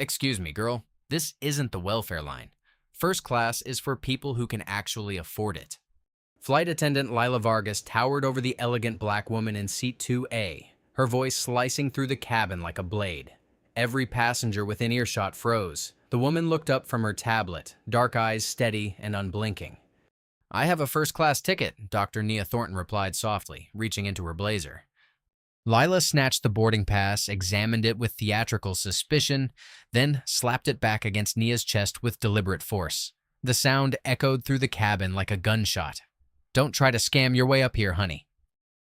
Excuse me, girl. This isn't the welfare line. First class is for people who can actually afford it. Flight attendant Lila Vargas towered over the elegant black woman in seat 2A, her voice slicing through the cabin like a blade. Every passenger within earshot froze. The woman looked up from her tablet, dark eyes steady and unblinking. "I have a first-class ticket," Dr. Nia Thornton replied softly, reaching into her blazer. Lila snatched the boarding pass, examined it with theatrical suspicion, then slapped it back against Nia's chest with deliberate force. The sound echoed through the cabin like a gunshot. "Don't try to scam your way up here, honey."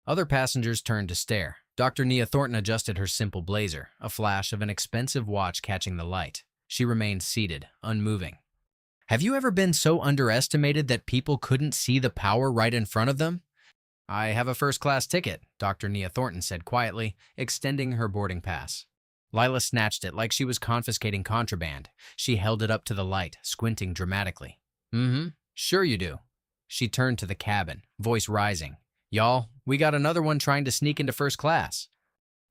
Other passengers turned to stare. Dr. Nia Thornton adjusted her simple blazer, a flash of an expensive watch catching the light. She remained seated, unmoving. Have you ever been so underestimated that people couldn't see the power right in front of them? "I have a first-class ticket," Dr. Nia Thornton said quietly, extending her boarding pass. Lila snatched it like she was confiscating contraband. She held it up to the light, squinting dramatically. Sure you do." She turned to the cabin, voice rising. "Y'all, we got another one trying to sneak into first class."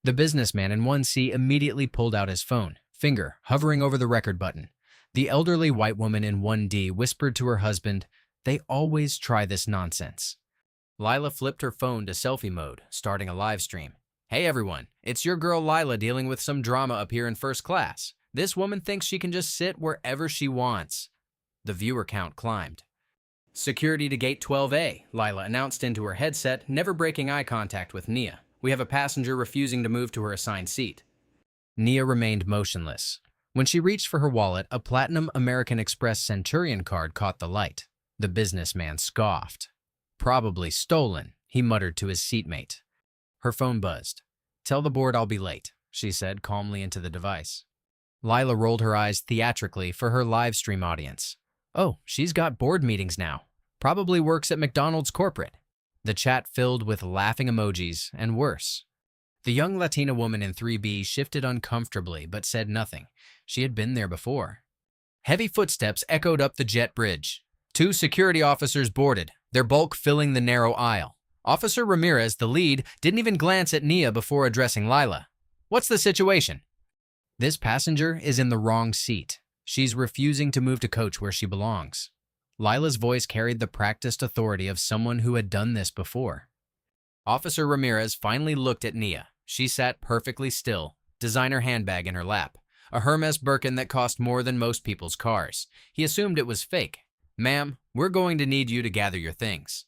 The businessman in 1C immediately pulled out his phone, finger hovering over the record button. The elderly white woman in 1D whispered to her husband, "They always try this nonsense." Lila flipped her phone to selfie mode, starting a live stream. "Hey everyone, it's your girl Lila dealing with some drama up here in first class. This woman thinks she can just sit wherever she wants." The viewer count climbed. "Security to gate 12A, Lila announced into her headset, never breaking eye contact with Nia. "We have a passenger refusing to move to her assigned seat." Nia remained motionless. When she reached for her wallet, a platinum American Express Centurion card caught the light. The businessman scoffed. "Probably stolen," he muttered to his seatmate. Her phone buzzed. "Tell the board I'll be late," she said calmly into the device. Lila rolled her eyes theatrically for her live stream audience. "Oh, she's got board meetings now. Probably works at McDonald's corporate." The chat filled with laughing emojis, and worse. The young Latina woman in 3B shifted uncomfortably but said nothing. She had been there before. Heavy footsteps echoed up the jet bridge. 2 security officers boarded, their bulk filling the narrow aisle. Officer Ramirez, the lead, didn't even glance at Nia before addressing Lila. "What's the situation?" "This passenger is in the wrong seat. She's refusing to move to coach where she belongs." Lila's voice carried the practiced authority of someone who had done this before. Officer Ramirez finally looked at Nia. She sat perfectly still, designer handbag in her lap, a Hermes Birkin that cost more than most people's cars. He assumed it was fake. "Ma'am, we're going to need you to gather your things."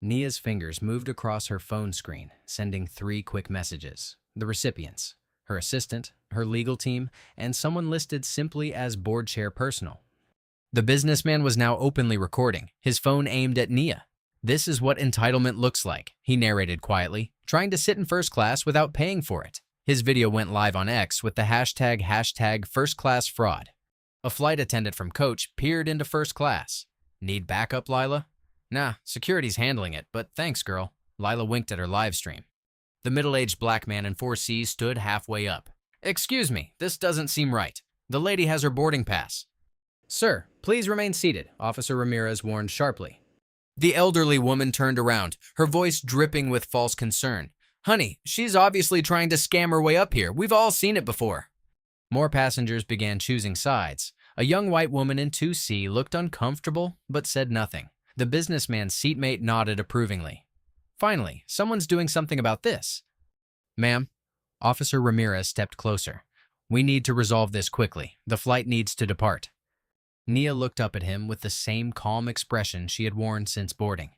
Nia's fingers moved across her phone screen, sending 3 quick messages. The recipients: her assistant, her legal team, and someone listed simply as board chair personal. The businessman was now openly recording, his phone aimed at Nia. "This is what entitlement looks like," he narrated quietly, "trying to sit in first class without paying for it." His video went live on X with the hashtag #firstclassfraud. A flight attendant from Coach peered into first class. "Need backup, Lila?" "Nah, security's handling it, but thanks, girl." Lila winked at her live stream. The middle-aged black man in 4C stood halfway up. "Excuse me, this doesn't seem right. The lady has her boarding pass." "Sir, please remain seated," Officer Ramirez warned sharply. The elderly woman turned around, her voice dripping with false concern. "Honey, she's obviously trying to scam her way up here. We've all seen it before." More passengers began choosing sides. A young white woman in 2C looked uncomfortable but said nothing. The businessman's seatmate nodded approvingly. "Finally, someone's doing something about this." "Ma'am," Officer Ramirez stepped closer. "We need to resolve this quickly. The flight needs to depart." Nia looked up at him with the same calm expression she had worn since boarding.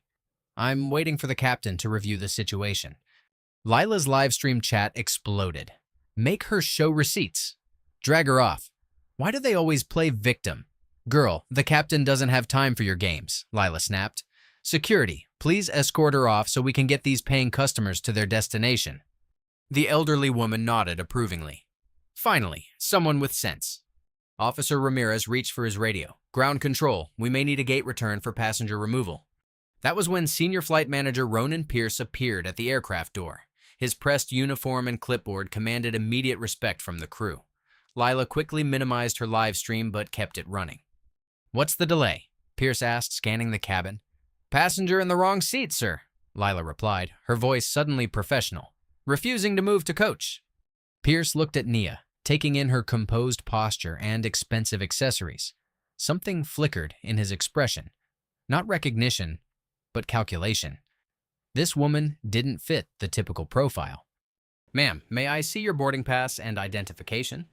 "I'm waiting for the captain to review the situation." Lila's livestream chat exploded. "Make her show receipts. Drag her off. Why do they always play victim?" "Girl, the captain doesn't have time for your games," Lila snapped. "Security, please escort her off so we can get these paying customers to their destination." The elderly woman nodded approvingly. Finally, someone with sense. Officer Ramirez reached for his radio. "Ground control, we may need a gate return for passenger removal." That was when Senior Flight Manager Ronan Pierce appeared at the aircraft door. His pressed uniform and clipboard commanded immediate respect from the crew. Lila quickly minimized her live stream but kept it running. "What's the delay?" Pierce asked, scanning the cabin. "Passenger in the wrong seat, sir," Lila replied, her voice suddenly professional. "Refusing to move to coach." Pierce looked at Nia. taking in her composed posture and expensive accessories. Something flickered in his expression. Not recognition, but calculation. This woman didn't fit the typical profile. "Ma'am, may I see your boarding pass and identification?"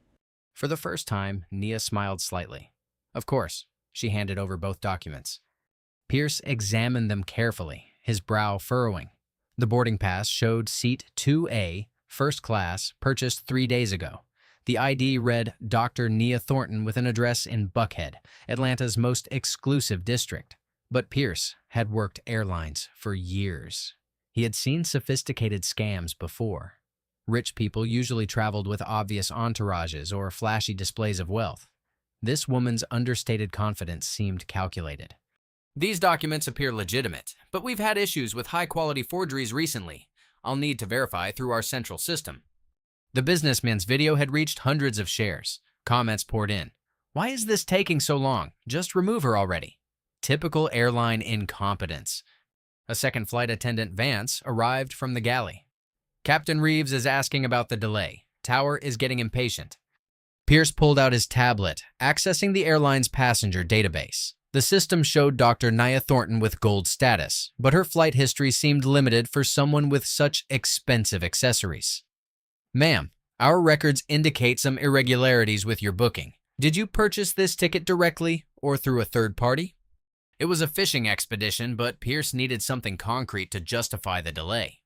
For the first time, Nia smiled slightly. Of course, she handed over both documents. Pierce examined them carefully, his brow furrowing. The boarding pass showed seat 2A, first class, purchased 3 days ago. The ID read Dr. Nia Thornton with an address in Buckhead, Atlanta's most exclusive district. But Pierce had worked airlines for years. He had seen sophisticated scams before. Rich people usually traveled with obvious entourages or flashy displays of wealth. This woman's understated confidence seemed calculated. "These documents appear legitimate, but we've had issues with high-quality forgeries recently. I'll need to verify through our central system." The businessman's video had reached hundreds of shares. Comments poured in. "Why is this taking so long? Just remove her already." Typical airline incompetence. A second flight attendant, Vance, arrived from the galley. "Captain Reeves is asking about the delay. Tower is getting impatient." Pierce pulled out his tablet, accessing the airline's passenger database. The system showed Dr. Nia Thornton with gold status, but her flight history seemed limited for someone with such expensive accessories. "Ma'am, our records indicate some irregularities with your booking. Did you purchase this ticket directly or through a third party?" It was a fishing expedition, but Pierce needed something concrete to justify the delay.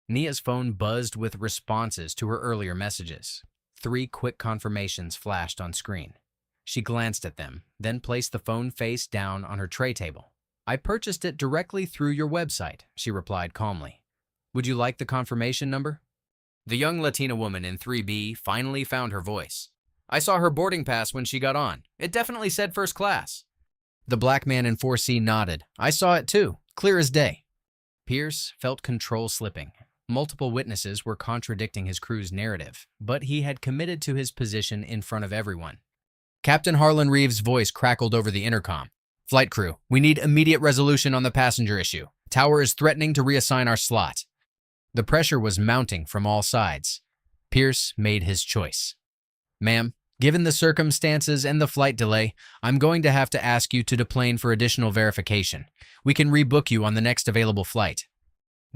Nia's phone buzzed with responses to her earlier messages. 3 quick confirmations flashed on screen. She glanced at them, then placed the phone face down on her tray table. "I purchased it directly through your website," she replied calmly. "Would you like the confirmation number?" The young Latina woman in 3B finally found her voice. "I saw her boarding pass when she got on. It definitely said first class." The black man in 4C nodded. "I saw it too, clear as day." Pierce felt control slipping. Multiple witnesses were contradicting his crew's narrative, but he had committed to his position in front of everyone. Captain Harlan Reeves' voice crackled over the intercom. "Flight crew, we need immediate resolution on the passenger issue. Tower is threatening to reassign our slot." The pressure was mounting from all sides. Pierce made his choice. "Ma'am, given the circumstances and the flight delay, I'm going to have to ask you to deplane for additional verification. We can rebook you on the next available flight."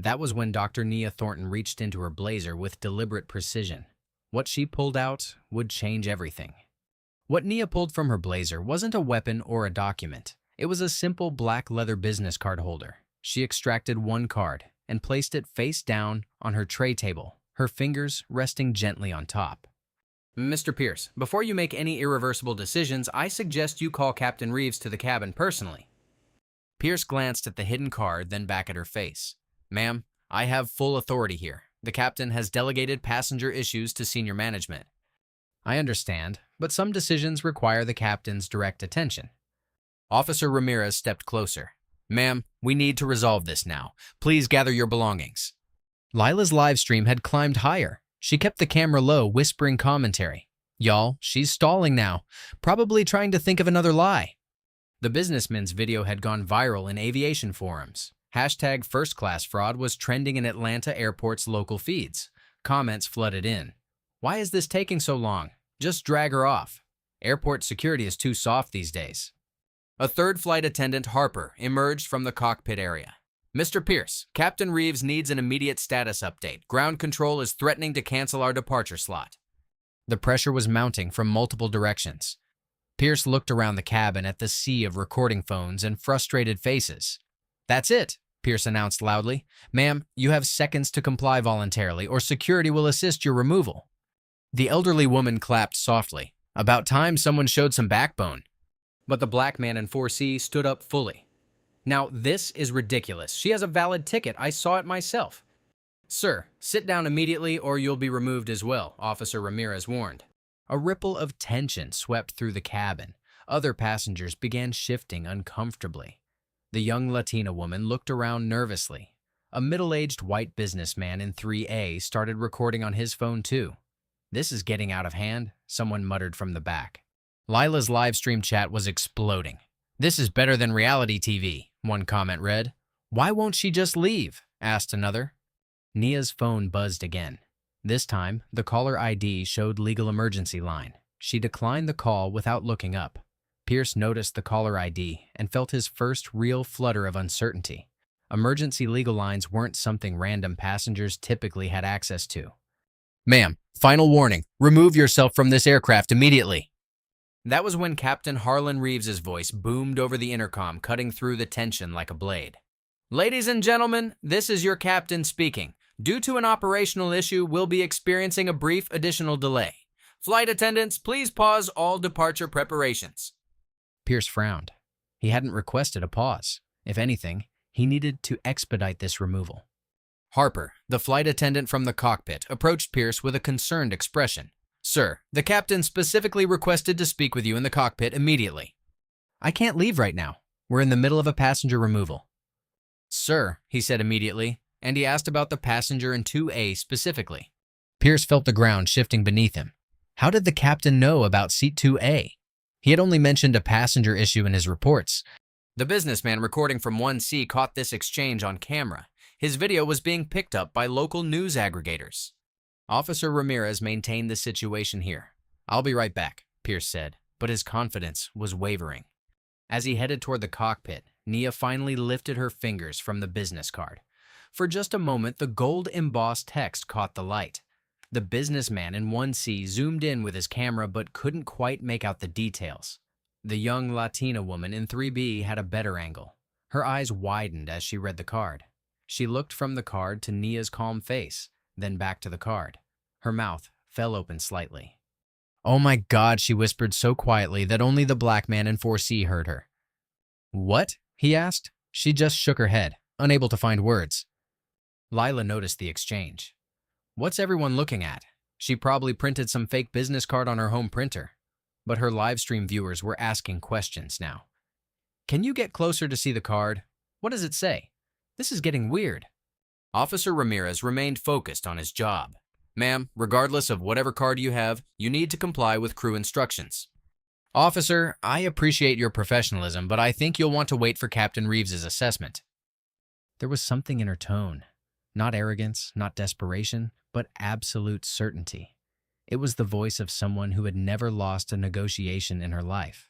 That was when Dr. Nia Thornton reached into her blazer with deliberate precision. What she pulled out would change everything. What Nia pulled from her blazer wasn't a weapon or a document. It was a simple black leather business card holder. She extracted one card and placed it face down on her tray table, her fingers resting gently on top. "Mr. Pierce, before you make any irreversible decisions, I suggest you call Captain Reeves to the cabin personally." Pierce glanced at the hidden card, then back at her face. "Ma'am, I have full authority here. The captain has delegated passenger issues to senior management." "I understand, but some decisions require the captain's direct attention." Officer Ramirez stepped closer. "Ma'am, we need to resolve this now. Please gather your belongings." Lila's live stream had climbed higher. She kept the camera low, whispering commentary. "Y'all, she's stalling now, probably trying to think of another lie." The businessman's video had gone viral in aviation forums. Hashtag first class fraud was trending in Atlanta airport's local feeds. Comments flooded in. "Why is this taking so long? Just drag her off. Airport security is too soft these days." A third flight attendant, Harper, emerged from the cockpit area. "Mr. Pierce, Captain Reeves needs an immediate status update. Ground control is threatening to cancel our departure slot." The pressure was mounting from multiple directions. Pierce looked around the cabin at the sea of recording phones and frustrated faces. "That's it," Pierce announced loudly. "Ma'am, you have seconds to comply voluntarily, or security will assist your removal." The elderly woman clapped softly. About time someone showed some backbone. But the black man in 4C stood up fully. "Now, this is ridiculous. She has a valid ticket. I saw it myself." "Sir, sit down immediately or you'll be removed as well," Officer Ramirez warned. A ripple of tension swept through the cabin. Other passengers began shifting uncomfortably. The young Latina woman looked around nervously. A middle-aged white businessman in 3A started recording on his phone too. "This is getting out of hand," someone muttered from the back. Lila's live stream chat was exploding. "This is better than reality TV," one comment read. "Why won't she just leave?" asked another. Nia's phone buzzed again. This time, the caller ID showed legal emergency line. She declined the call without looking up. Pierce noticed the caller ID and felt his first real flutter of uncertainty. Emergency legal lines weren't something random passengers typically had access to. "Ma'am, final warning. Remove yourself from this aircraft immediately." That was when Captain Harlan Reeves's voice boomed over the intercom, cutting through the tension like a blade. "Ladies and gentlemen, this is your captain speaking. Due to an operational issue, we'll be experiencing a brief additional delay. Flight attendants, please pause all departure preparations." Pierce frowned. He hadn't requested a pause. If anything, he needed to expedite this removal. Harper, the flight attendant from the cockpit, approached Pierce with a concerned expression. "Sir, the captain specifically requested to speak with you in the cockpit immediately." "I can't leave right now. We're in the middle of a passenger removal." "Sir," he said immediately, and he asked about the passenger in 2A specifically. Pierce felt the ground shifting beneath him. How did the captain know about seat 2A? He had only mentioned a passenger issue in his reports. The businessman recording from 1C caught this exchange on camera. His video was being picked up by local news aggregators. Officer Ramirez maintained the situation here. "I'll be right back," Pierce said, but his confidence was wavering. As he headed toward the cockpit, Nia finally lifted her fingers from the business card. For just a moment, the gold-embossed text caught the light. The businessman in 1C zoomed in with his camera but couldn't quite make out the details. The young Latina woman in 3B had a better angle. Her eyes widened as she read the card. She looked from the card to Nia's calm face, then back to the card. Her mouth fell open slightly. "Oh my God," she whispered so quietly that only the black man in 4C heard her. "What?" he asked. She just shook her head, unable to find words. Lila noticed the exchange. What's everyone looking at? She probably printed some fake business card on her home printer. But her livestream viewers were asking questions now. "Can you get closer to see the card? What does it say? This is getting weird." Officer Ramirez remained focused on his job. "Ma'am, regardless of whatever card you have, you need to comply with crew instructions." "Officer, I appreciate your professionalism, but I think you'll want to wait for Captain Reeves's assessment." There was something in her tone. Not arrogance, not desperation, but absolute certainty. It was the voice of someone who had never lost a negotiation in her life.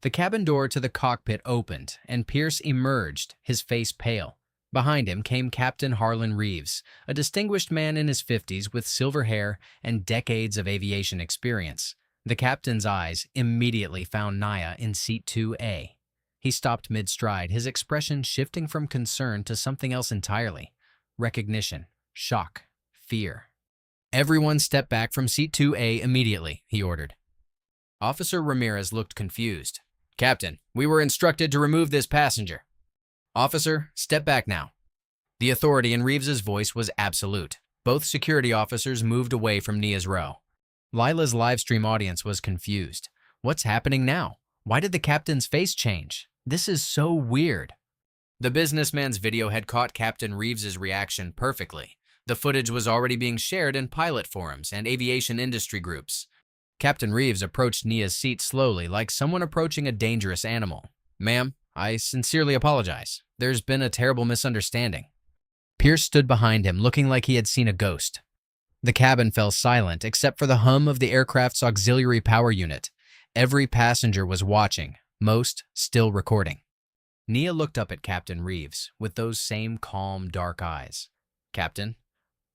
The cabin door to the cockpit opened, and Pierce emerged, his face pale. Behind him came Captain Harlan Reeves, a distinguished man in his 50s with silver hair and decades of aviation experience. The captain's eyes immediately found Nia in seat 2A. He stopped mid-stride, his expression shifting from concern to something else entirely. Recognition, shock, fear. "Everyone step back from seat 2A immediately," he ordered. Officer Ramirez looked confused. "Captain, we were instructed to remove this passenger." "Officer, step back now." The authority in Reeves's voice was absolute. Both security officers moved away from Nia's row. Lila's livestream audience was confused. What's happening now? Why did the captain's face change? This is so weird. The businessman's video had caught Captain Reeves's reaction perfectly. The footage was already being shared in pilot forums and aviation industry groups. Captain Reeves approached Nia's seat slowly, like someone approaching a dangerous animal. "Ma'am, I sincerely apologize. There's been a terrible misunderstanding." Pierce stood behind him, looking like he had seen a ghost. The cabin fell silent, except for the hum of the aircraft's auxiliary power unit. Every passenger was watching, most still recording. Nia looked up at Captain Reeves with those same calm, dark eyes. "Captain,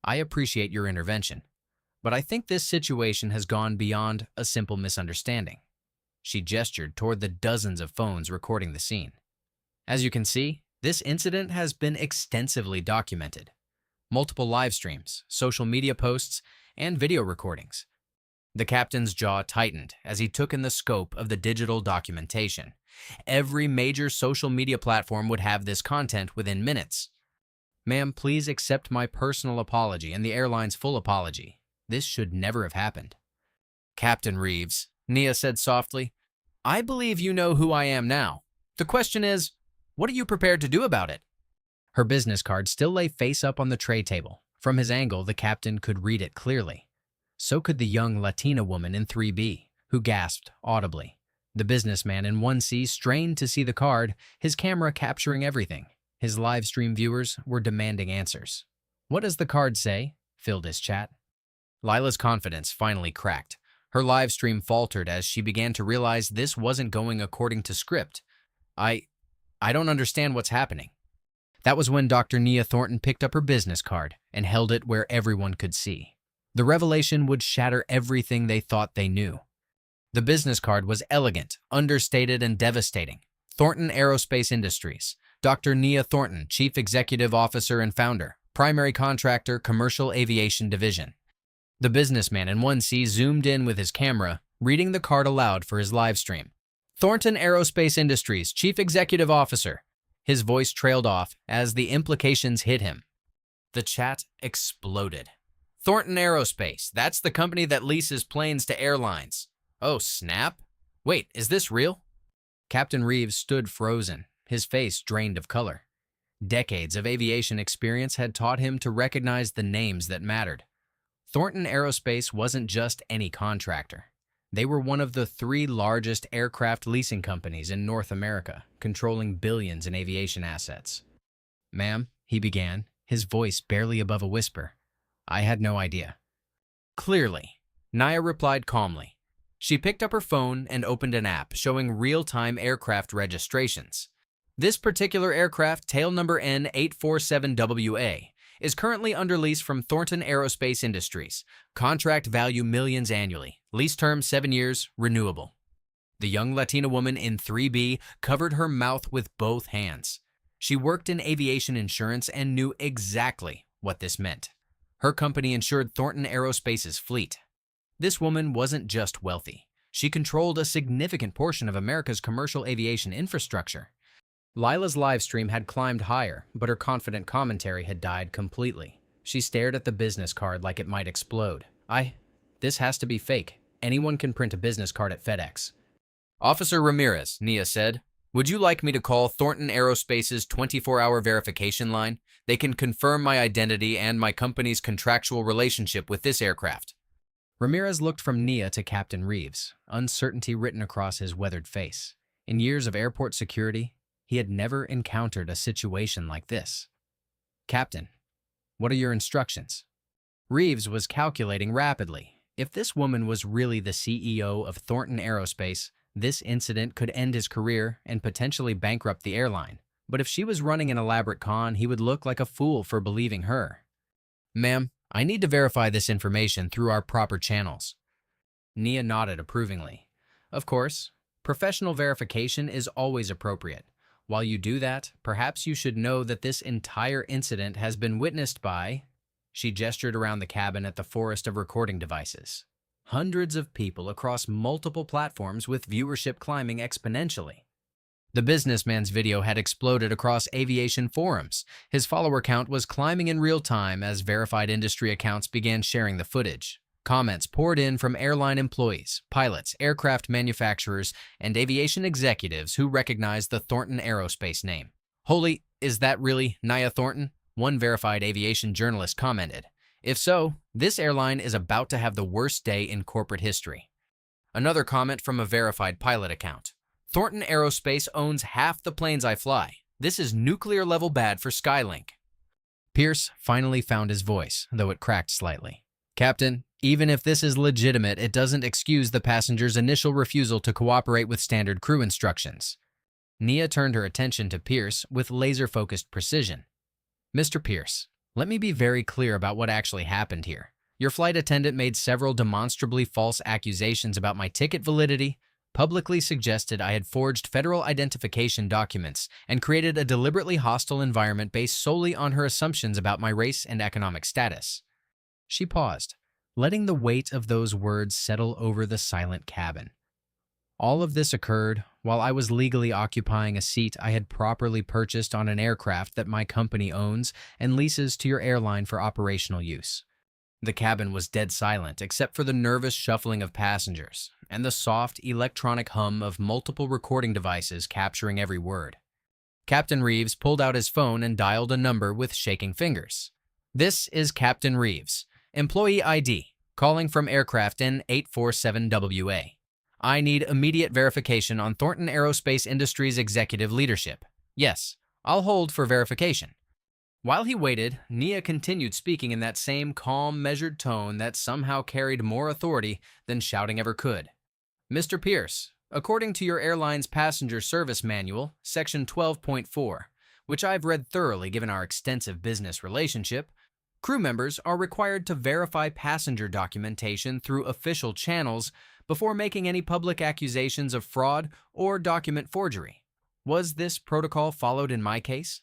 I appreciate your intervention, but I think this situation has gone beyond a simple misunderstanding." She gestured toward the dozens of phones recording the scene. "As you can see, this incident has been extensively documented. Multiple live streams, social media posts, and video recordings." The captain's jaw tightened as he took in the scope of the digital documentation. Every major social media platform would have this content within minutes. "Ma'am, please accept my personal apology and the airline's full apology. This should never have happened." "Captain Reeves," Nia said softly, "I believe you know who I am now. The question is, what are you prepared to do about it?" Her business card still lay face up on the tray table. From his angle, the captain could read it clearly. So could the young Latina woman in 3B, who gasped audibly. The businessman in 1C strained to see the card, his camera capturing everything. His live stream viewers were demanding answers. "What does the card say?" filled his chat. Lila's confidence finally cracked. Her live stream faltered as she began to realize this wasn't going according to script. I don't understand what's happening. That was when Dr. Nia Thornton picked up her business card and held it where everyone could see. The revelation would shatter everything they thought they knew. The business card was elegant, understated, and devastating. Thornton Aerospace Industries. Dr. Nia Thornton, Chief Executive Officer and Founder. Primary Contractor, Commercial Aviation Division. The businessman in 1C zoomed in with his camera, reading the card aloud for his live stream. Thornton Aerospace Industries, Chief Executive Officer. His voice trailed off as the implications hit him. The chat exploded. Thornton Aerospace, that's the company that leases planes to airlines. Oh, snap. Wait, is this real? Captain Reeves stood frozen, his face drained of color. Decades of aviation experience had taught him to recognize the names that mattered. Thornton Aerospace wasn't just any contractor. They were one of the 3 largest aircraft leasing companies in North America, controlling billions in aviation assets. "Ma'am," he began, his voice barely above a whisper. "I had no idea." "Clearly," Nia replied calmly. She picked up her phone and opened an app showing real-time aircraft registrations. This particular aircraft, tail number N847WA, is currently under lease from Thornton Aerospace Industries. Contract value millions annually. Lease term 7 years, renewable. The young Latina woman in 3B covered her mouth with both hands. She worked in aviation insurance and knew exactly what this meant. Her company insured Thornton Aerospace's fleet. This woman wasn't just wealthy. She controlled a significant portion of America's commercial aviation infrastructure. Lila's live stream had climbed higher, but her confident commentary had died completely. She stared at the business card like it might explode. This has to be fake. Anyone can print a business card at FedEx." "Officer Ramirez," Nia said, "would you like me to call Thornton Aerospace's 24-hour verification line? They can confirm my identity and my company's contractual relationship with this aircraft." Ramirez looked from Nia to Captain Reeves, uncertainty written across his weathered face. In years of airport security, he had never encountered a situation like this. "Captain, what are your instructions?" Reeves was calculating rapidly. If this woman was really the CEO of Thornton Aerospace, this incident could end his career and potentially bankrupt the airline. But if she was running an elaborate con, he would look like a fool for believing her. "Ma'am, I need to verify this information through our proper channels." Nia nodded approvingly. "Of course, professional verification is always appropriate. While you do that, perhaps you should know that this entire incident has been witnessed by..." She gestured around the cabin at the forest of recording devices. Hundreds of people across multiple platforms with viewership climbing exponentially. The businessman's video had exploded across aviation forums. His follower count was climbing in real time as verified industry accounts began sharing the footage. Comments poured in from airline employees, pilots, aircraft manufacturers, and aviation executives who recognized the Thornton Aerospace name. "Holy, is that really Nia Thornton?" one verified aviation journalist commented. "If so, this airline is about to have the worst day in corporate history." Another comment from a verified pilot account. "Thornton Aerospace owns half the planes I fly. This is nuclear-level bad for Skylink." Pierce finally found his voice, though it cracked slightly. "Captain, even if this is legitimate, it doesn't excuse the passenger's initial refusal to cooperate with standard crew instructions." Nia turned her attention to Pierce with laser-focused precision. "Mr. Pierce, let me be very clear about what actually happened here. Your flight attendant made several demonstrably false accusations about my ticket validity, publicly suggested I had forged federal identification documents, and created a deliberately hostile environment based solely on her assumptions about my race and economic status." She paused, letting the weight of those words settle over the silent cabin. "All of this occurred while I was legally occupying a seat I had properly purchased on an aircraft that my company owns and leases to your airline for operational use." The cabin was dead silent except for the nervous shuffling of passengers and the soft electronic hum of multiple recording devices capturing every word. Captain Reeves pulled out his phone and dialed a number with shaking fingers. "This is Captain Reeves, employee ID, calling from aircraft N847WA. I need immediate verification on Thornton Aerospace Industries executive leadership. Yes, I'll hold for verification." While he waited, Nia continued speaking in that same calm, measured tone that somehow carried more authority than shouting ever could. Mr. Pierce, according to your airline's passenger service manual, section 12.4, which I've read thoroughly given our extensive business relationship, crew members are required to verify passenger documentation through official channels before making any public accusations of fraud or document forgery. Was this protocol followed in my case?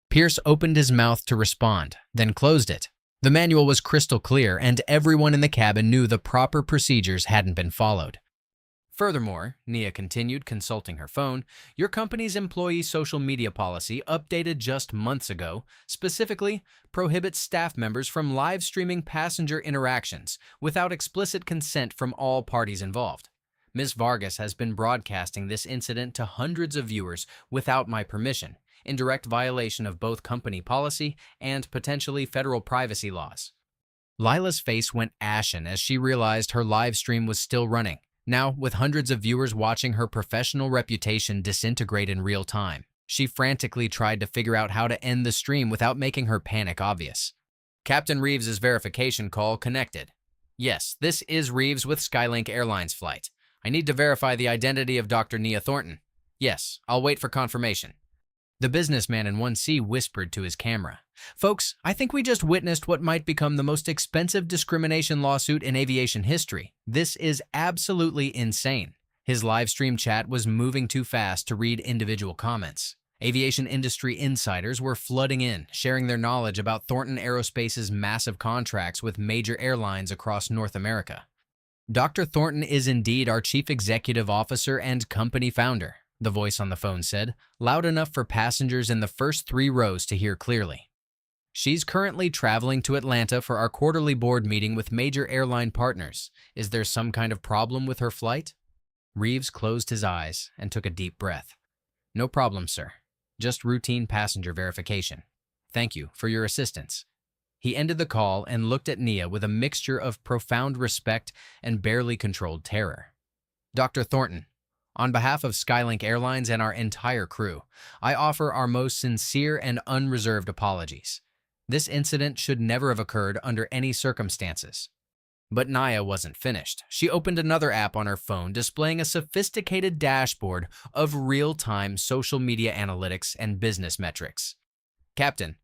Pierce opened his mouth to respond, then closed it. The manual was crystal clear, and everyone in the cabin knew the proper procedures hadn't been followed. Furthermore, Nia continued, consulting her phone, your company's employee social media policy, updated just months ago, specifically prohibits staff members from live streaming passenger interactions without explicit consent from all parties involved. Ms. Vargas has been broadcasting this incident to hundreds of viewers without my permission, in direct violation of both company policy and potentially federal privacy laws. Lila's face went ashen as she realized her live stream was still running. Now, with hundreds of viewers watching her professional reputation disintegrate in real time, she frantically tried to figure out how to end the stream without making her panic obvious. Captain Reeves's verification call connected. Yes, this is Reeves with Skylink Airlines flight. I need to verify the identity of Dr. Nia Thornton. Yes, I'll wait for confirmation. The businessman in 1C whispered to his camera. Folks, I think we just witnessed what might become the most expensive discrimination lawsuit in aviation history. This is absolutely insane. His live stream chat was moving too fast to read individual comments. Aviation industry insiders were flooding in, sharing their knowledge about Thornton Aerospace's massive contracts with major airlines across North America. Dr. Thornton is indeed our chief executive officer and company founder, the voice on the phone said, loud enough for passengers in the first 3 rows to hear clearly. She's currently traveling to Atlanta for our quarterly board meeting with major airline partners. Is there some kind of problem with her flight? Reeves closed his eyes and took a deep breath. No problem, sir. Just routine passenger verification. Thank you for your assistance. He ended the call and looked at Nia with a mixture of profound respect and barely controlled terror. Dr. Thornton, on behalf of Skylink Airlines and our entire crew, I offer our most sincere and unreserved apologies. This incident should never have occurred under any circumstances. But Nia wasn't finished. She opened another app on her phone displaying a sophisticated dashboard of real-time social media analytics and business metrics. Captain,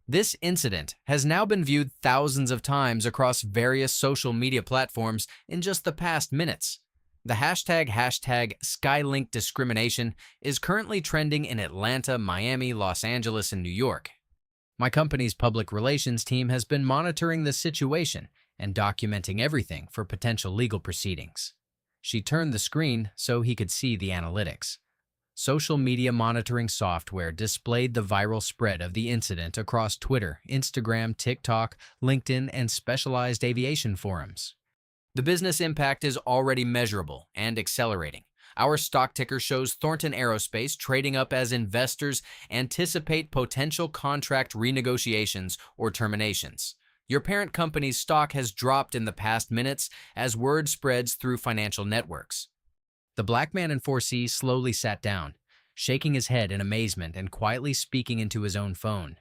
this incident has now been viewed thousands of times across various social media platforms in just the past minutes. The hashtag Skylink discrimination is currently trending in Atlanta, Miami, Los Angeles, and New York. My company's public relations team has been monitoring the situation and documenting everything for potential legal proceedings. She turned the screen so he could see the analytics. Social media monitoring software displayed the viral spread of the incident across Twitter, Instagram, TikTok, LinkedIn, and specialized aviation forums. The business impact is already measurable and accelerating. Our stock ticker shows Thornton Aerospace trading up as investors anticipate potential contract renegotiations or terminations. Your parent company's stock has dropped in the past minutes as word spreads through financial networks. The black man in 4C slowly sat down, shaking his head in amazement and quietly speaking into his own phone.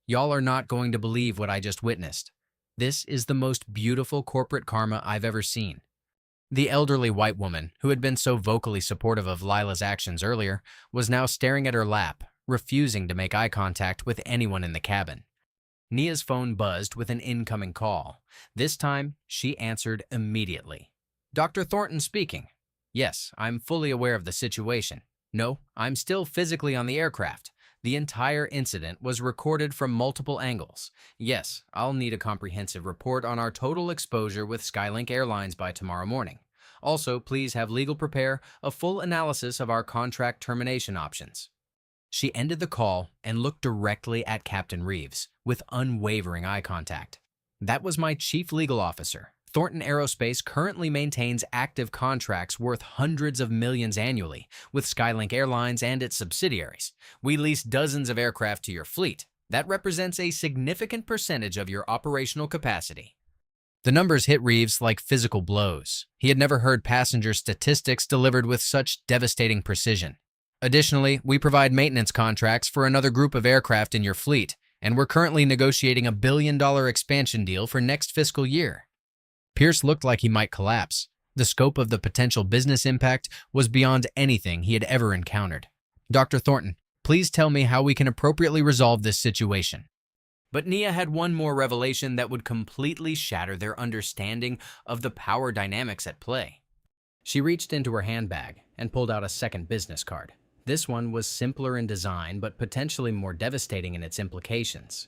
Y'all are not going to believe what I just witnessed. This is the most beautiful corporate karma I've ever seen. The elderly white woman, who had been so vocally supportive of Lila's actions earlier, was now staring at her lap, refusing to make eye contact with anyone in the cabin. Nia's phone buzzed with an incoming call. This time, she answered immediately. Dr. Thornton speaking. Yes, I'm fully aware of the situation. No, I'm still physically on the aircraft. The entire incident was recorded from multiple angles. Yes, I'll need a comprehensive report on our total exposure with Skylink Airlines by tomorrow morning. Also, please have legal prepare a full analysis of our contract termination options. She ended the call and looked directly at Captain Reeves with unwavering eye contact. That was my chief legal officer. Thornton Aerospace currently maintains active contracts worth hundreds of millions annually with Skylink Airlines and its subsidiaries. We lease dozens of aircraft to your fleet. That represents a significant percentage of your operational capacity. The numbers hit Reeves like physical blows. He had never heard passenger statistics delivered with such devastating precision. Additionally, we provide maintenance contracts for another group of aircraft in your fleet, and we're currently negotiating a billion-dollar expansion deal for next fiscal year. Pierce looked like he might collapse. The scope of the potential business impact was beyond anything he had ever encountered. Dr. Thornton, please tell me how we can appropriately resolve this situation. But Nia had one more revelation that would completely shatter their understanding of the power dynamics at play. She reached into her handbag and pulled out a second business card. This one was simpler in design, but potentially more devastating in its implications.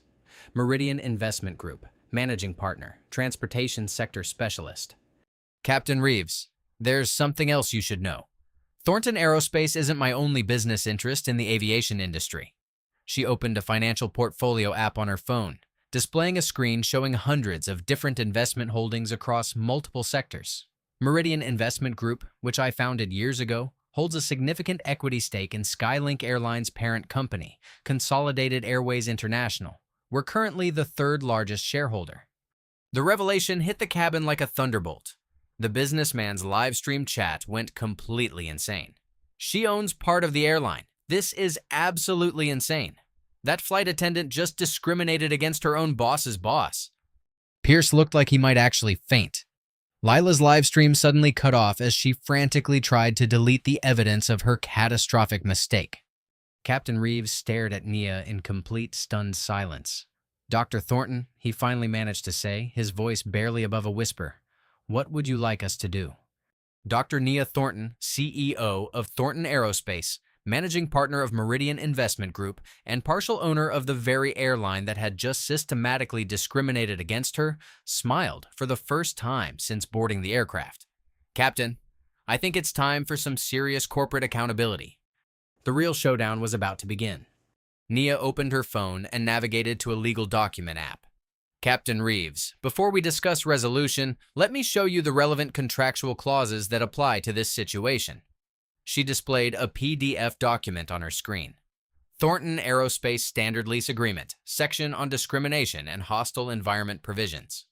Meridian Investment Group, Managing Partner, Transportation Sector Specialist. Captain Reeves, there's something else you should know. Thornton Aerospace isn't my only business interest in the aviation industry. She opened a financial portfolio app on her phone, displaying a screen showing hundreds of different investment holdings across multiple sectors. Meridian Investment Group, which I founded years ago, holds a significant equity stake in Skylink Airlines' parent company, Consolidated Airways International. We're currently the third largest shareholder. The revelation hit the cabin like a thunderbolt. The businessman's live stream chat went completely insane. She owns part of the airline. This is absolutely insane. That flight attendant just discriminated against her own boss's boss. Pierce looked like he might actually faint. Lila's live stream suddenly cut off as she frantically tried to delete the evidence of her catastrophic mistake. Captain Reeves stared at Nia in complete stunned silence. Dr. Thornton, he finally managed to say, his voice barely above a whisper. What would you like us to do? Dr. Nia Thornton, CEO of Thornton Aerospace, managing partner of Meridian Investment Group, and partial owner of the very airline that had just systematically discriminated against her, smiled for the first time since boarding the aircraft. Captain, I think it's time for some serious corporate accountability. The real showdown was about to begin. Nia opened her phone and navigated to a legal document app. Captain Reeves, before we discuss resolution, let me show you the relevant contractual clauses that apply to this situation. She displayed a PDF document on her screen. Thornton Aerospace Standard Lease Agreement, section on discrimination and hostile environment provisions.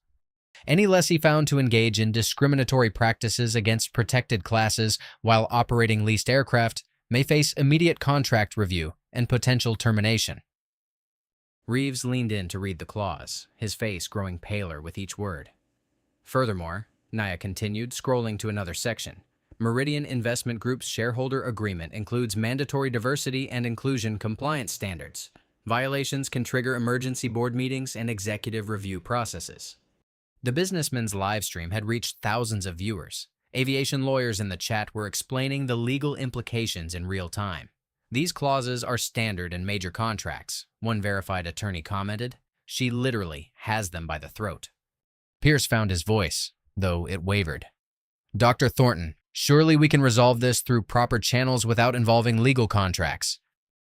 Any lessee found to engage in discriminatory practices against protected classes while operating leased aircraft may face immediate contract review and potential termination. Reeves leaned in to read the clause, his face growing paler with each word. Furthermore, Nia continued, scrolling to another section. Meridian Investment Group's shareholder agreement includes mandatory diversity and inclusion compliance standards. Violations can trigger emergency board meetings and executive review processes. The businessman's live stream had reached thousands of viewers. Aviation lawyers in the chat were explaining the legal implications in real time. These clauses are standard in major contracts, one verified attorney commented. She literally has them by the throat. Pierce found his voice, though it wavered. Dr. Thornton, surely we can resolve this through proper channels without involving legal contracts.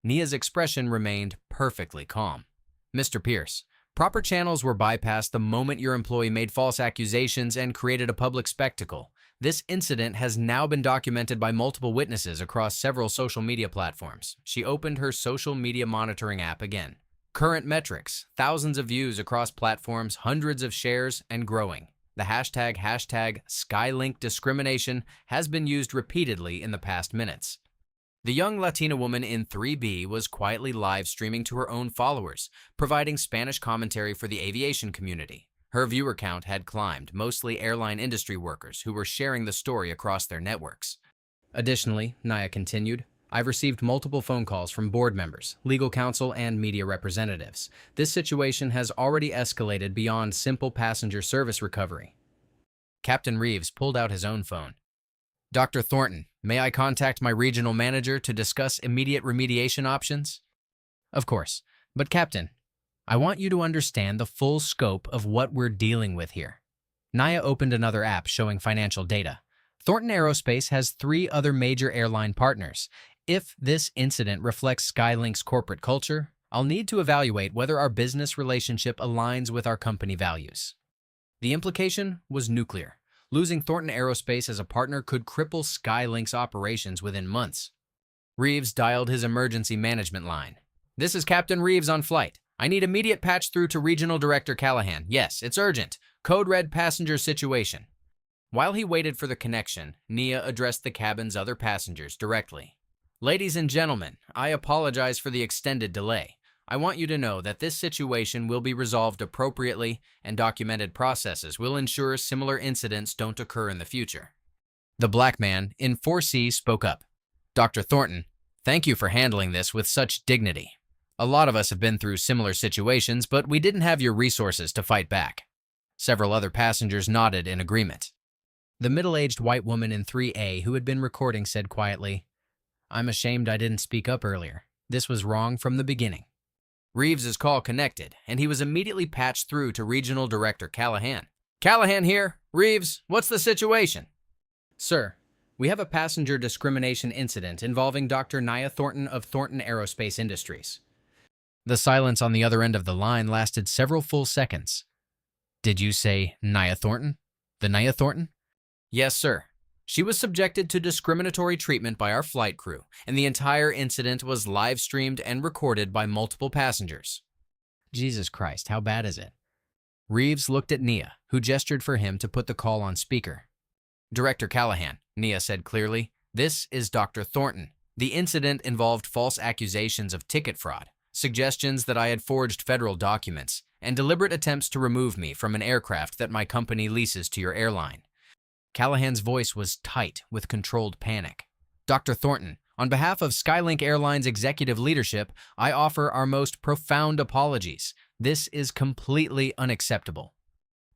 Nia's expression remained perfectly calm. Mr. Pierce, proper channels were bypassed the moment your employee made false accusations and created a public spectacle. This incident has now been documented by multiple witnesses across several social media platforms. She opened her social media monitoring app again. Current metrics, thousands of views across platforms, hundreds of shares, and growing. The hashtag Skylink discrimination has been used repeatedly in the past minutes. The young Latina woman in 3B was quietly live streaming to her own followers, providing Spanish commentary for the aviation community. Her viewer count had climbed, mostly airline industry workers who were sharing the story across their networks. Additionally, Nia continued, I've received multiple phone calls from board members, legal counsel, and media representatives. This situation has already escalated beyond simple passenger service recovery. Captain Reeves pulled out his own phone. Dr. Thornton, may I contact my regional manager to discuss immediate remediation options? Of course, but Captain, I want you to understand the full scope of what we're dealing with here. Nia opened another app showing financial data. Thornton Aerospace has 3 other major airline partners. If this incident reflects Skylink's corporate culture, I'll need to evaluate whether our business relationship aligns with our company values. The implication was nuclear. Losing Thornton Aerospace as a partner could cripple Skylink's operations within months. Reeves dialed his emergency management line. This is Captain Reeves on flight. I need immediate patch through to Regional Director Callahan. Yes, it's urgent. Code red passenger situation. While he waited for the connection, Nia addressed the cabin's other passengers directly. Ladies and gentlemen, I apologize for the extended delay. I want you to know that this situation will be resolved appropriately, and documented processes will ensure similar incidents don't occur in the future. The black man in 4C spoke up. Dr. Thornton, thank you for handling this with such dignity. A lot of us have been through similar situations, but we didn't have your resources to fight back. Several other passengers nodded in agreement. The middle-aged white woman in 3A who had been recording said quietly, I'm ashamed I didn't speak up earlier. This was wrong from the beginning. Reeves's call connected, and he was immediately patched through to Regional Director Callahan. Callahan here. Reeves, what's the situation? Sir, we have a passenger discrimination incident involving Dr. Nia Thornton of Thornton Aerospace Industries. The silence on the other end of the line lasted several full seconds. Did you say Nia Thornton? The Nia Thornton? Yes, sir. She was subjected to discriminatory treatment by our flight crew, and the entire incident was live-streamed and recorded by multiple passengers. Jesus Christ, how bad is it? Reeves looked at Nia, who gestured for him to put the call on speaker. Director Callahan, Nia said clearly, this is Dr. Thornton. The incident involved false accusations of ticket fraud, suggestions that I had forged federal documents, and deliberate attempts to remove me from an aircraft that my company leases to your airline. Callahan's voice was tight with controlled panic. Dr. Thornton, on behalf of Skylink Airlines executive leadership, I offer our most profound apologies. This is completely unacceptable.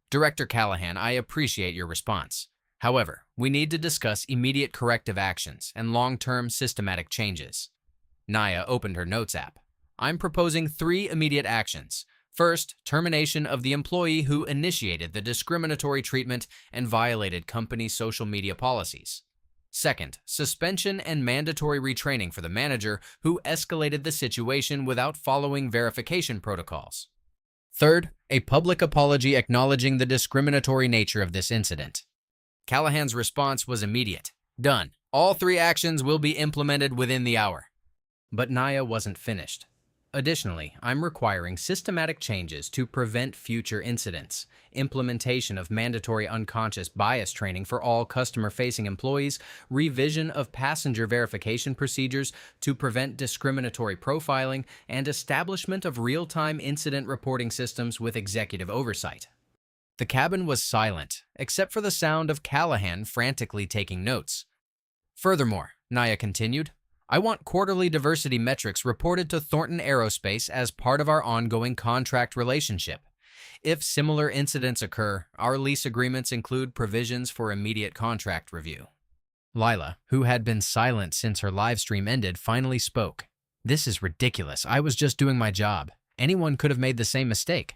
Director Callahan, I appreciate your response. However, we need to discuss immediate corrective actions and long-term systematic changes. Nia opened her notes app. I'm proposing 3 immediate actions. First, termination of the employee who initiated the discriminatory treatment and violated company social media policies. Second, suspension and mandatory retraining for the manager who escalated the situation without following verification protocols. Third, a public apology acknowledging the discriminatory nature of this incident. Callahan's response was immediate. Done. All 3 actions will be implemented within the hour. But Nia wasn't finished. Additionally, I'm requiring systematic changes to prevent future incidents, implementation of mandatory unconscious bias training for all customer-facing employees, revision of passenger verification procedures to prevent discriminatory profiling, and establishment of real-time incident reporting systems with executive oversight. The cabin was silent, except for the sound of Callahan frantically taking notes. Furthermore, Nia continued, I want quarterly diversity metrics reported to Thornton Aerospace as part of our ongoing contract relationship. If similar incidents occur, our lease agreements include provisions for immediate contract review. Lila, who had been silent since her live stream ended, finally spoke. This is ridiculous. I was just doing my job. Anyone could have made the same mistake.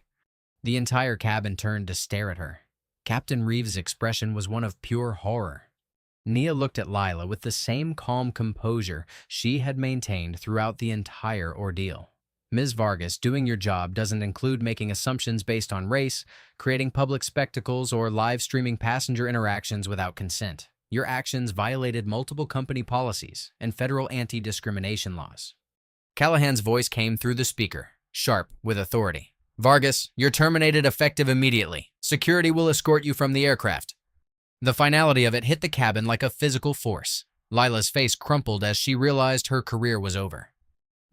The entire cabin turned to stare at her. Captain Reeves' expression was one of pure horror. Nia looked at Lila with the same calm composure she had maintained throughout the entire ordeal. Ms. Vargas, doing your job doesn't include making assumptions based on race, creating public spectacles, or live streaming passenger interactions without consent. Your actions violated multiple company policies and federal anti-discrimination laws. Callahan's voice came through the speaker, sharp with authority. Vargas, you're terminated effective immediately. Security will escort you from the aircraft. The finality of it hit the cabin like a physical force. Lila's face crumpled as she realized her career was over.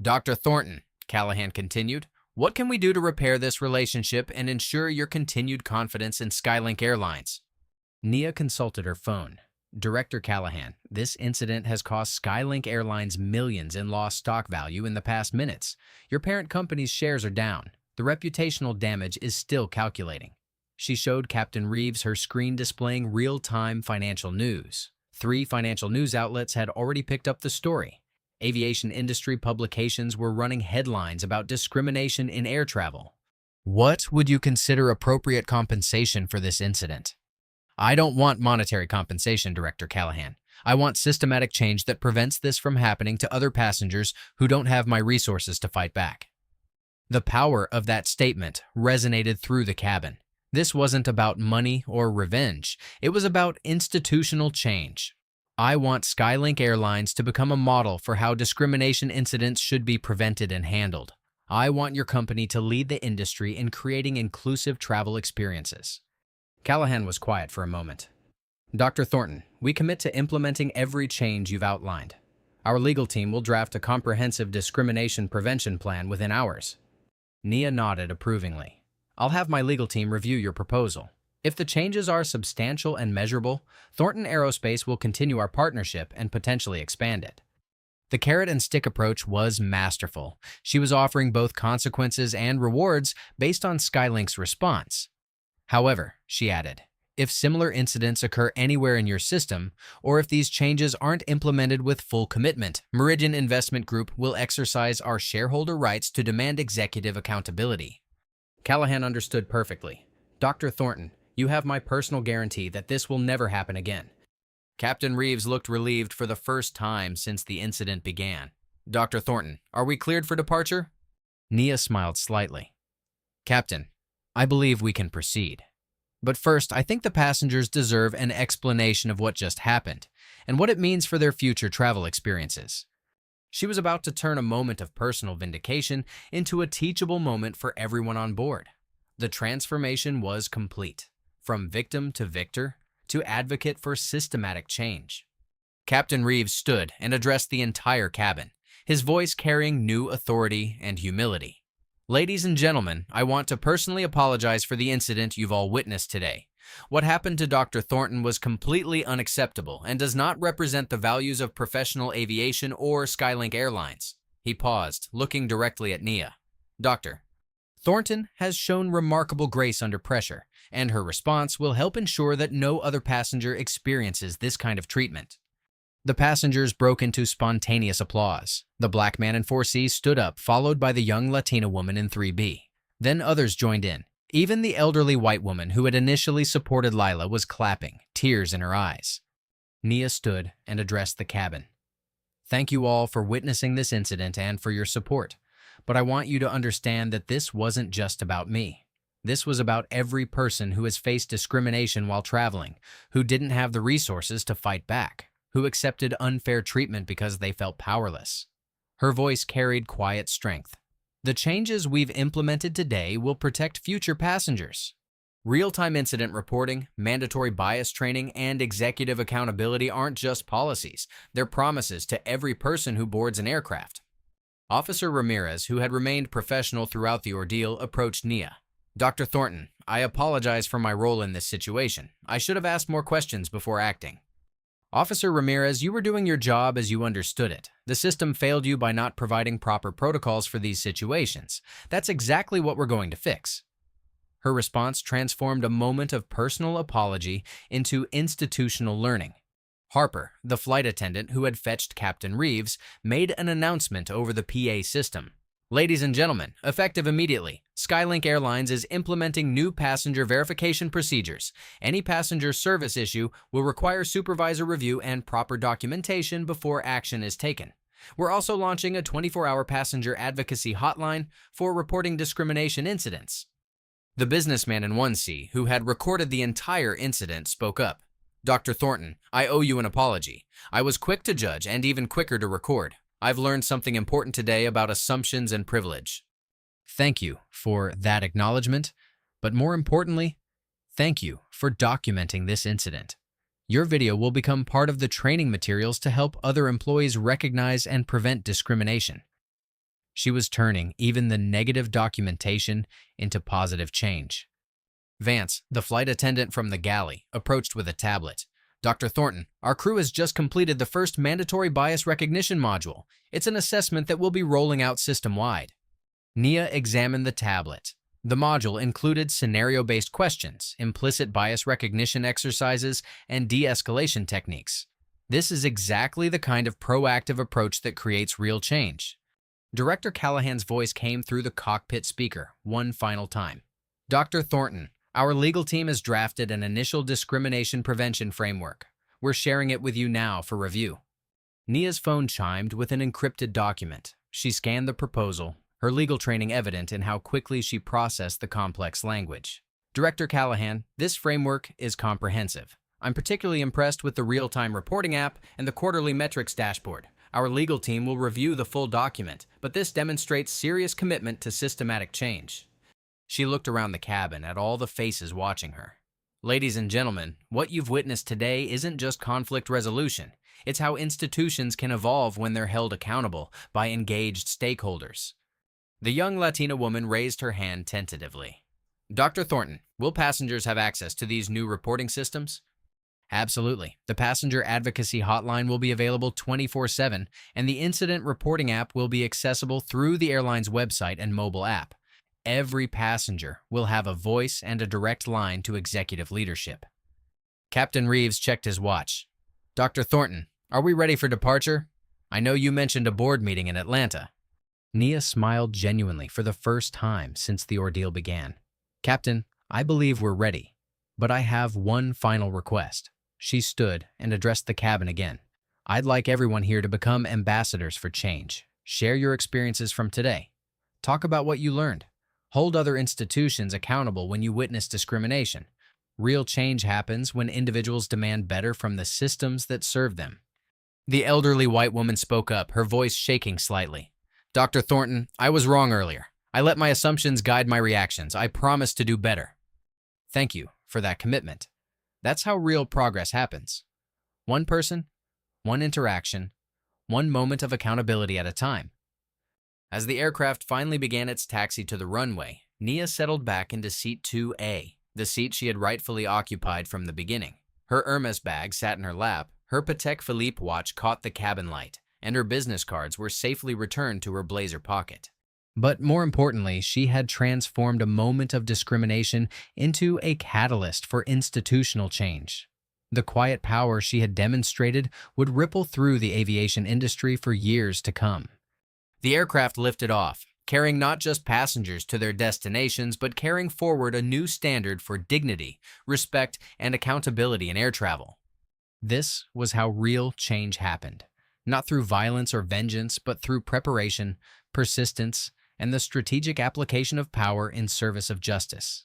Dr. Thornton, Callahan continued, what can we do to repair this relationship and ensure your continued confidence in Skylink Airlines? Nia consulted her phone. Director Callahan, this incident has cost Skylink Airlines millions in lost stock value in the past minutes. Your parent company's shares are down. The reputational damage is still calculating. She showed Captain Reeves her screen displaying real-time financial news. 3 financial news outlets had already picked up the story. Aviation industry publications were running headlines about discrimination in air travel. What would you consider appropriate compensation for this incident? I don't want monetary compensation, Director Callahan. I want systematic change that prevents this from happening to other passengers who don't have my resources to fight back. The power of that statement resonated through the cabin. This wasn't about money or revenge. It was about institutional change. I want Skylink Airlines to become a model for how discrimination incidents should be prevented and handled. I want your company to lead the industry in creating inclusive travel experiences. Callahan was quiet for a moment. Dr. Thornton, we commit to implementing every change you've outlined. Our legal team will draft a comprehensive discrimination prevention plan within hours. Nia nodded approvingly. I'll have my legal team review your proposal. If the changes are substantial and measurable, Thornton Aerospace will continue our partnership and potentially expand it. The carrot and stick approach was masterful. She was offering both consequences and rewards based on Skylink's response. However, she added, if similar incidents occur anywhere in your system, or if these changes aren't implemented with full commitment, Meridian Investment Group will exercise our shareholder rights to demand executive accountability. Callahan understood perfectly. Dr. Thornton, you have my personal guarantee that this will never happen again. Captain Reeves looked relieved for the first time since the incident began. Dr. Thornton, are we cleared for departure? Nia smiled slightly. Captain, I believe we can proceed. But first, I think the passengers deserve an explanation of what just happened and what it means for their future travel experiences. She was about to turn a moment of personal vindication into a teachable moment for everyone on board. The transformation was complete, from victim to victor to advocate for systematic change. Captain Reeves stood and addressed the entire cabin, his voice carrying new authority and humility. Ladies and gentlemen, I want to personally apologize for the incident you've all witnessed today. What happened to Dr. Thornton was completely unacceptable and does not represent the values of professional aviation or Skylink Airlines. He paused, looking directly at Nia. Dr. Thornton has shown remarkable grace under pressure, and her response will help ensure that no other passenger experiences this kind of treatment. The passengers broke into spontaneous applause. The black man in 4C stood up, followed by the young Latina woman in 3B. Then others joined in. Even the elderly white woman who had initially supported Lila was clapping, tears in her eyes. Nia stood and addressed the cabin. Thank you all for witnessing this incident and for your support. But I want you to understand that this wasn't just about me. This was about every person who has faced discrimination while traveling, who didn't have the resources to fight back, who accepted unfair treatment because they felt powerless. Her voice carried quiet strength. The changes we've implemented today will protect future passengers. Real-time incident reporting, mandatory bias training, and executive accountability aren't just policies. They're promises to every person who boards an aircraft. Officer Ramirez, who had remained professional throughout the ordeal, approached Nia. Dr. Thornton, I apologize for my role in this situation. I should have asked more questions before acting. Officer Ramirez, you were doing your job as you understood it. The system failed you by not providing proper protocols for these situations. That's exactly what we're going to fix. Her response transformed a moment of personal apology into institutional learning. Harper, the flight attendant who had fetched Captain Reeves, made an announcement over the PA system. Ladies and gentlemen, effective immediately, Skylink Airlines is implementing new passenger verification procedures. Any passenger service issue will require supervisor review and proper documentation before action is taken. We're also launching a 24-hour passenger advocacy hotline for reporting discrimination incidents. The businessman in 1C, who had recorded the entire incident, spoke up. Dr. Thornton, I owe you an apology. I was quick to judge and even quicker to record. I've learned something important today about assumptions and privilege. Thank you for that acknowledgement, but more importantly, thank you for documenting this incident. Your video will become part of the training materials to help other employees recognize and prevent discrimination. She was turning even the negative documentation into positive change. Vance, the flight attendant from the galley, approached with a tablet. Dr. Thornton, our crew has just completed the first mandatory bias recognition module. It's an assessment that will be rolling out system-wide. Nia examined the tablet. The module included scenario-based questions, implicit bias recognition exercises, and de-escalation techniques. This is exactly the kind of proactive approach that creates real change. Director Callahan's voice came through the cockpit speaker one final time. Dr. Thornton, our legal team has drafted an initial discrimination prevention framework. We're sharing it with you now for review. Nia's phone chimed with an encrypted document. She scanned the proposal, her legal training evident in how quickly she processed the complex language. Director Callahan, this framework is comprehensive. I'm particularly impressed with the real-time reporting app and the quarterly metrics dashboard. Our legal team will review the full document, but this demonstrates serious commitment to systematic change. She looked around the cabin at all the faces watching her. Ladies and gentlemen, what you've witnessed today isn't just conflict resolution. It's how institutions can evolve when they're held accountable by engaged stakeholders. The young Latina woman raised her hand tentatively. Dr. Thornton, will passengers have access to these new reporting systems? Absolutely. The passenger advocacy hotline will be available 24/7, and the incident reporting app will be accessible through the airline's website and mobile app. Every passenger will have a voice and a direct line to executive leadership. Captain Reeves checked his watch. Dr. Thornton, are we ready for departure? I know you mentioned a board meeting in Atlanta. Nia smiled genuinely for the first time since the ordeal began. Captain, I believe we're ready, but I have one final request. She stood and addressed the cabin again. I'd like everyone here to become ambassadors for change. Share your experiences from today. Talk about what you learned. Hold other institutions accountable when you witness discrimination. Real change happens when individuals demand better from the systems that serve them. The elderly white woman spoke up, her voice shaking slightly. Dr. Thornton, I was wrong earlier. I let my assumptions guide my reactions. I promise to do better. Thank you for that commitment. That's how real progress happens. One person, one interaction, one moment of accountability at a time. As the aircraft finally began its taxi to the runway, Nia settled back into seat 2A, the seat she had rightfully occupied from the beginning. Her Hermes bag sat in her lap, her Patek Philippe watch caught the cabin light, and her business cards were safely returned to her blazer pocket. But more importantly, she had transformed a moment of discrimination into a catalyst for institutional change. The quiet power she had demonstrated would ripple through the aviation industry for years to come. The aircraft lifted off, carrying not just passengers to their destinations, but carrying forward a new standard for dignity, respect, and accountability in air travel. This was how real change happened, not through violence or vengeance, but through preparation, persistence, and the strategic application of power in service of justice.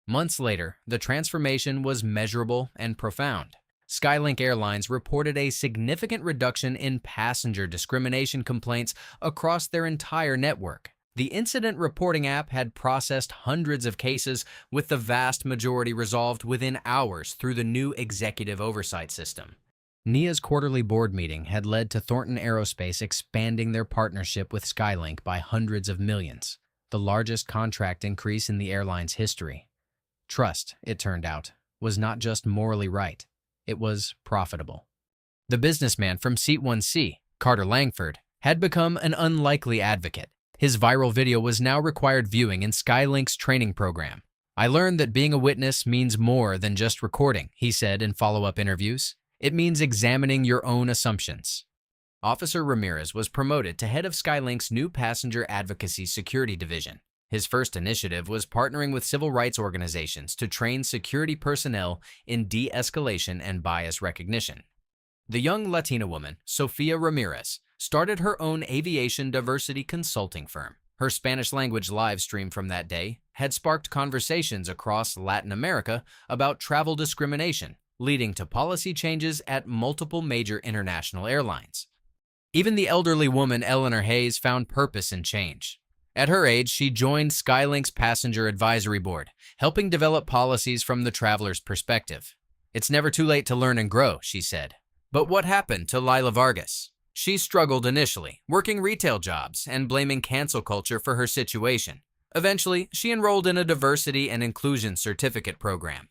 Months later, the transformation was measurable and profound. Skylink Airlines reported a significant reduction in passenger discrimination complaints across their entire network. The incident reporting app had processed hundreds of cases, with the vast majority resolved within hours through the new executive oversight system. Nia's quarterly board meeting had led to Thornton Aerospace expanding their partnership with Skylink by hundreds of millions, the largest contract increase in the airline's history. Trust, it turned out, was not just morally right, it was profitable. The businessman from Seat 1C, Carter Langford, had become an unlikely advocate. His viral video was now required viewing in Skylink's training program. I learned that being a witness means more than just recording, he said in follow-up interviews. It means examining your own assumptions. Officer Ramirez was promoted to head of Skylink's new passenger advocacy security division. His first initiative was partnering with civil rights organizations to train security personnel in de-escalation and bias recognition. The young Latina woman, Sofia Ramirez, started her own aviation diversity consulting firm. Her Spanish-language live stream from that day had sparked conversations across Latin America about travel discrimination, leading to policy changes at multiple major international airlines. Even the elderly woman, Eleanor Hayes, found purpose in change. At her age, she joined Skylink's Passenger Advisory Board, helping develop policies from the traveler's perspective. It's never too late to learn and grow, she said. But what happened to Lila Vargas? She struggled initially, working retail jobs and blaming cancel culture for her situation. Eventually, she enrolled in a diversity and inclusion certificate program.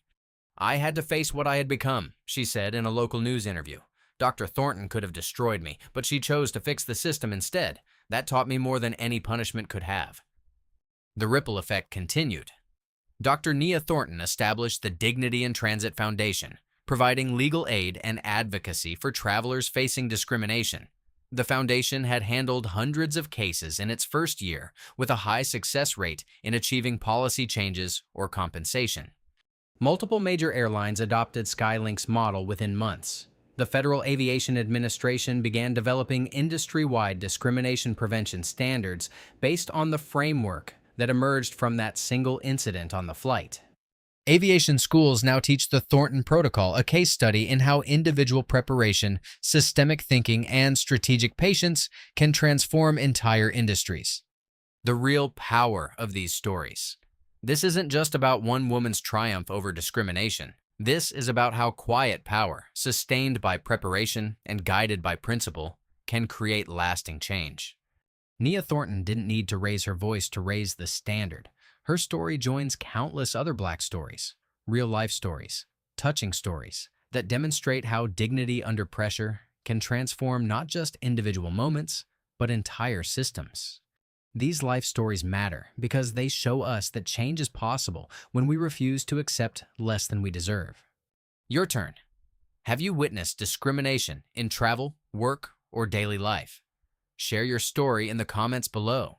I had to face what I had become, she said in a local news interview. Dr. Thornton could have destroyed me, but she chose to fix the system instead. That taught me more than any punishment could have. The ripple effect continued. Dr. Nia Thornton established the Dignity in Transit Foundation, providing legal aid and advocacy for travelers facing discrimination. The foundation had handled hundreds of cases in its first year, with a high success rate in achieving policy changes or compensation. Multiple major airlines adopted Skylink's model within months. The Federal Aviation Administration began developing industry-wide discrimination prevention standards based on the framework that emerged from that single incident on the flight. Aviation schools now teach the Thornton Protocol, a case study in how individual preparation, systemic thinking, and strategic patience can transform entire industries. The real power of these stories. This isn't just about one woman's triumph over discrimination. This is about how quiet power, sustained by preparation and guided by principle, can create lasting change. Nia Thornton didn't need to raise her voice to raise the standard. Her story joins countless other Black stories, real-life stories, touching stories, that demonstrate how dignity under pressure can transform not just individual moments, but entire systems. These life stories matter because they show us that change is possible when we refuse to accept less than we deserve. Your turn. Have you witnessed discrimination in travel, work, or daily life? Share your story in the comments below.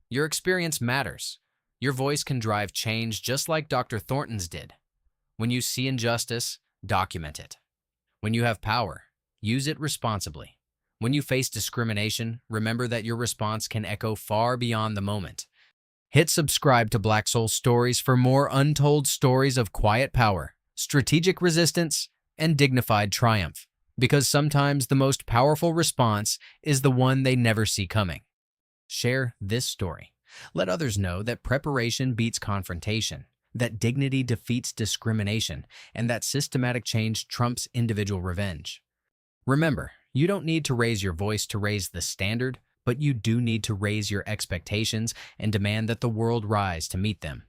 Your experience matters. Your voice can drive change just like Dr. Thornton's did. When you see injustice, document it. When you have power, use it responsibly. When you face discrimination, remember that your response can echo far beyond the moment. Hit subscribe to Black Soul Stories for more untold stories of quiet power, strategic resistance, and dignified triumph, because sometimes the most powerful response is the one they never see coming. Share this story. Let others know that preparation beats confrontation, that dignity defeats discrimination, and that systematic change trumps individual revenge. Remember, you don't need to raise your voice to raise the standard, but you do need to raise your expectations and demand that the world rise to meet them.